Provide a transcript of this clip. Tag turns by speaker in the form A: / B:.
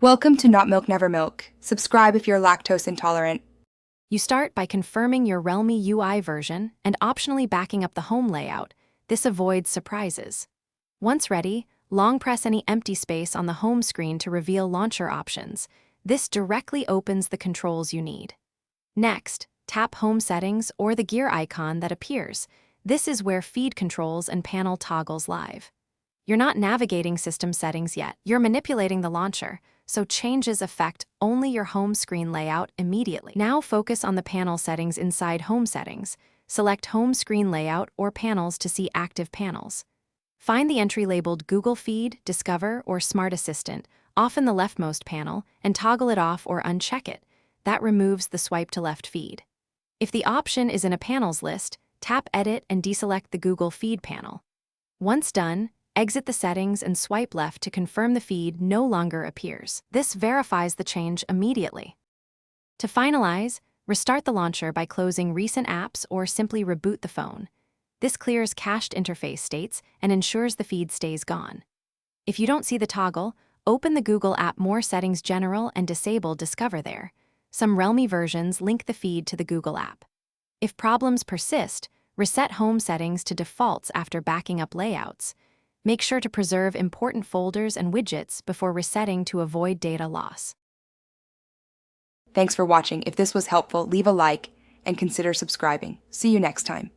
A: Welcome to Not Milk Never Milk. Subscribe if you're lactose intolerant.
B: You start by confirming your Realme UI version and optionally backing up the home layout. This avoids surprises. Once ready, long press any empty space on the home screen to reveal launcher options. This directly opens the controls you need. Next, tap Home Settings or the gear icon that appears. This is where feed controls and panel toggles live. You're not navigating system settings yet. You're manipulating the launcher, so changes affect only your home screen layout immediately. Now focus on the panel settings inside Home Settings. Select Home Screen Layout or Panels to see active panels. Find the entry labeled Google Feed, Discover, or Smart Assistant, often the leftmost panel, and toggle it off or uncheck it. That removes the swipe to left feed. If the option is in a panels list, tap Edit and deselect the Google Feed panel. Once done, exit the settings and swipe left to confirm the feed no longer appears. This verifies the change immediately. To finalize, restart the launcher by closing recent apps or simply reboot the phone. This clears cached interface states and ensures the feed stays gone. If you don't see the toggle, open the Google app More Settings General and disable Discover there. Some Realme versions link the feed to the Google app. If problems persist, reset Home Settings to defaults after backing up layouts. Make sure to preserve important folders and widgets before resetting to avoid data loss.
A: Thanks for watching. If this was helpful, leave a like and consider subscribing. See you next time.